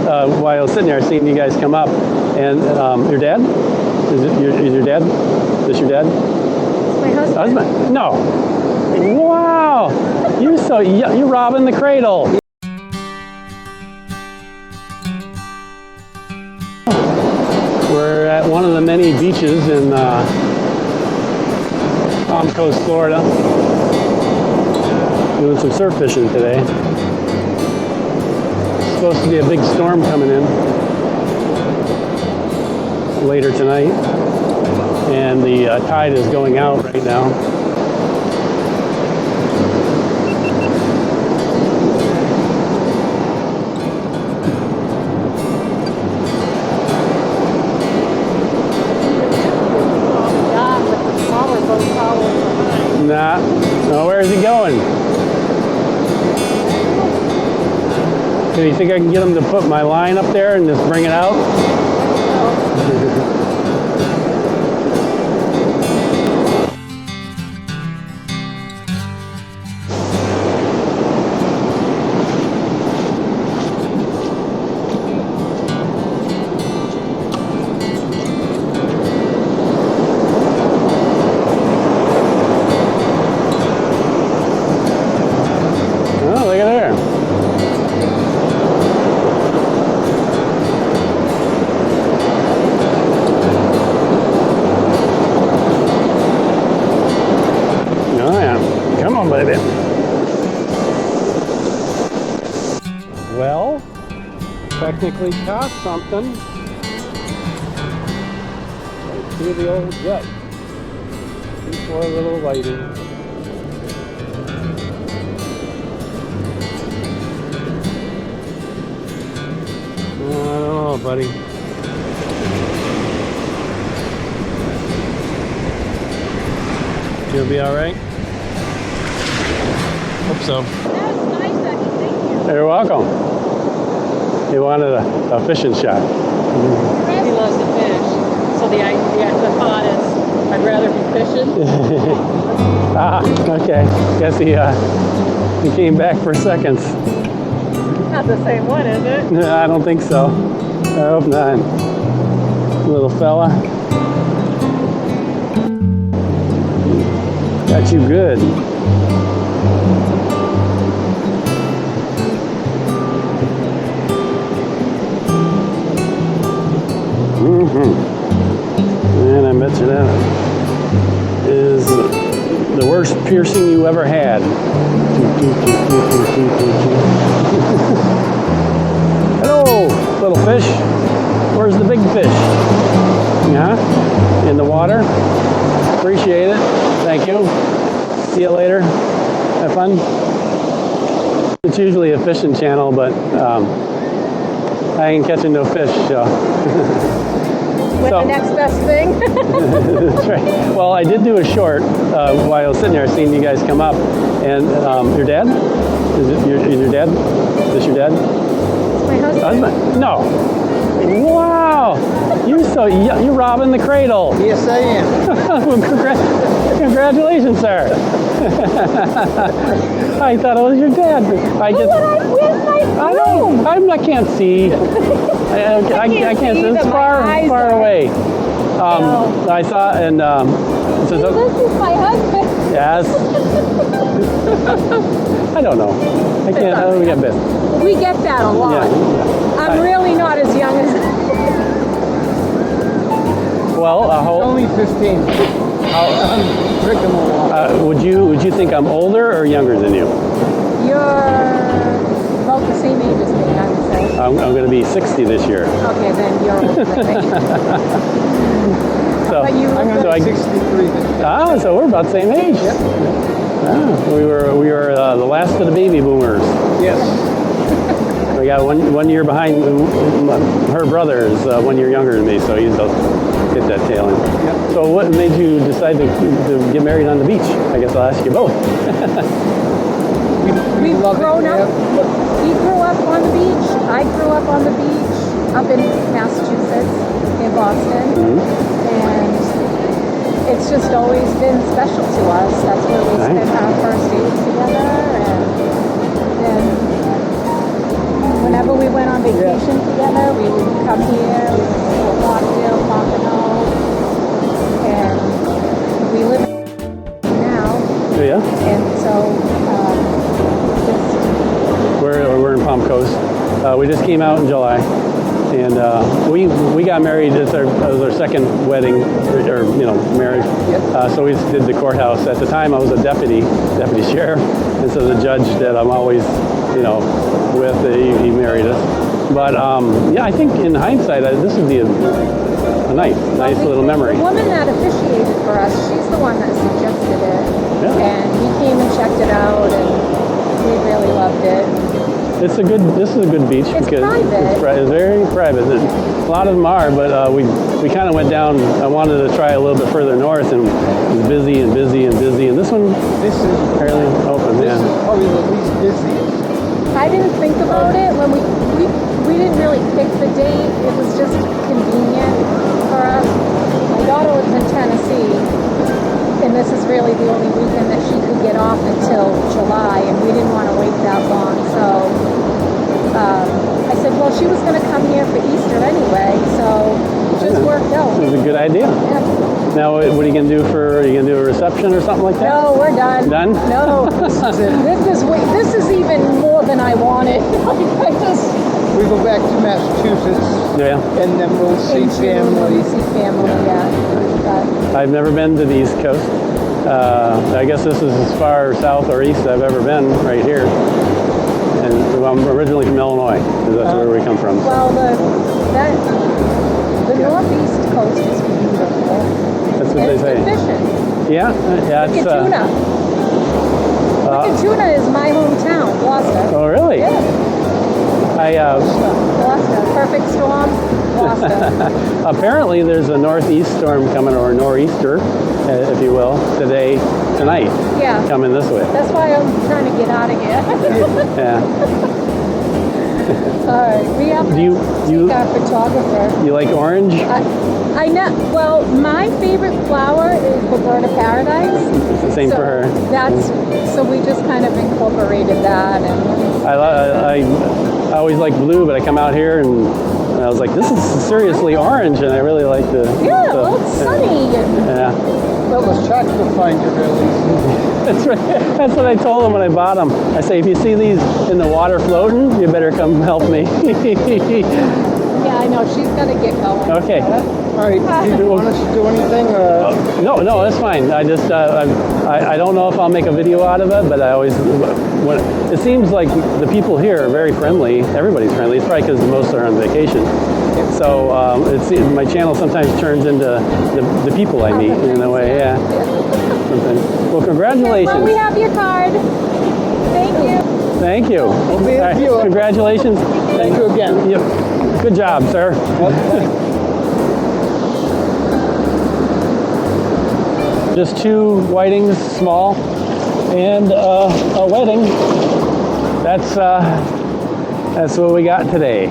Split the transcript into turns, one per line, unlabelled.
while I was sitting there, I seen you guys come up, and your dad? Is your dad? Is this your dad?
It's my husband.
No. Wow. You're robbing the cradle. We're at one of the many beaches in Palm Coast, Florida. Doing some surf fishing today. Supposed to be a big storm coming in later tonight, and the tide is going out right now. Nah, no, where is he going? Do you think I can get him to put my line up there and just bring it out? Oh, look at there. Baby. Well, technically caught something. Right through the old gut. Before a little lighting. I don't know, buddy. You'll be all right? Hope so.
That was nice of you. Thank you.
You're welcome. He wanted a fishing shot.
He loves to fish. So the thought is, I'd rather be fishing.
Okay. Guess he came back for seconds.
Not the same one, is it?
No, I don't think so. I hope not. Little fella. Got you good. And I bet you that is the worst piercing you ever had. Hello, little fish. Where's the big fish? Yeah, in the water. Appreciate it. Thank you. See you later. Have fun. It's usually a fishing channel, but I ain't catching no fish, so.
The next best thing.
That's right. Well, I did do a short while I was sitting there, seeing you guys come up, and your dad? Is your dad? Is this your dad?
It's my husband.
No. Wow. You're robbing the cradle.
Yes, I am.
Congratulations, sir. I thought it was your dad. I can't see. I can't see. It's far away. I saw, and
this is my husband.
Yes. I don't know. I can't. I don't get bit.
We get that a lot.
Yeah.
I'm really not as young as.
Well,
Only 15.
Would you think I'm older or younger than you?
You're about the same age as me, I would say.
I'm going to be 60 this year.
Okay, then you're older than me.
So,
I'm going to be 63.
So we're about the same age.
Yep.
We were the last of the baby boomers.
Yes.
We got one year behind. Her brother is 1 year younger than me, so he's hit that tail end.
Yep.
So what made you decide to get married on the beach? I guess I'll ask you both.
We grew up on the beach. I grew up on the beach up in Massachusetts, in Boston, and it's just always been special to us. That's where we spent our first days together, and whenever we went on vacation together. we would come here, we would go to Lockdale, Pompano, and we live now.
Oh, yeah?
And so, just,
We're in Palm Coast. We just came out in July, and we got married. It was our second wedding, or marriage. So we did the courthouse. At the time, I was a deputy sheriff, and so the judge that I'm always, with, he married us. But yeah, I think in hindsight, this would be a nice little memory.
The woman that officiated for us, she's the one that suggested it,
Yeah.
and we came and checked it out, and we really loved it.
This is a good beach
It's
because
private.
It's very private. A lot of them are, but we kind of went down. I wanted to try a little bit further north, and it was busy and busy and busy. And this one,
This is
fairly open.
this
Yeah.
is probably the least busiest.
I didn't think about it when we didn't really pick the date. It was just convenient for us. My daughter lives in Tennessee, and this is really the only weekend that she could get off until July, and we didn't want to wait that long. So I said, well, she was going to come here for Easter anyway, so it just worked out.
It was a good idea.
Yeah.
Now, what are you gonna do are you gonna do a reception or something like that?
No, we're done.
Done?
No, this is even more than I wanted. I just
We go back to Massachusetts,
Yeah.
and then we'll see
into
family.
see family, yeah.
I've never been to the East Coast. I guess this is as far south or east I've ever been, right here. And I'm originally from Illinois, 'cause that's where we come from.
But, well, the northeast coast is beautiful.
That's what
And
they
it's
say.
good fishing.
Yeah, yeah. It's,
Wicked-tuna. Wicked-tuna is my hometown, Gloucester.
Oh, really?
Yeah,
Gloucester.
Perfect storm, Gloucester.
Apparently, there's a northeast storm coming, or nor'easter, if you will, tonight,
Yeah,
coming this way.
that's why I'm trying to get out of here.
Yeah.
All right, we have
Do you-
to our photographer.
You like orange?
I know. Well, my favorite flower is the bird of paradise.
It's the same
so
for her.
So we just kind of incorporated that, and
I always like blue, but I come out here and I was like, this is seriously orange, and I really like the.
yeah, well, it's sunny. And,
Yeah.
Well, the sharks will find you real easy.
That's right. That's what I told them when I bought them. I say, if you see these in the water floating, you better come help me.
yeah, I know she's got to get going.
Okay.
All right, do you want us to do anything?
No, that's fine. I just, I don't know if I'll make a video out of it, but I always, it seems like the people here are very friendly. Everybody's friendly. It's probably because most are on vacation. So my channel sometimes turns into the people I meet in a way. Yeah. Sometimes. Well, congratulations.
Well, we have your card. Thank you.
Thank you.
We'll be
All right,
with you.
congratulations.
Thank you again.
Yep. Good job, sir. Just 2 whitings, small, and a wedding. That's what we got today.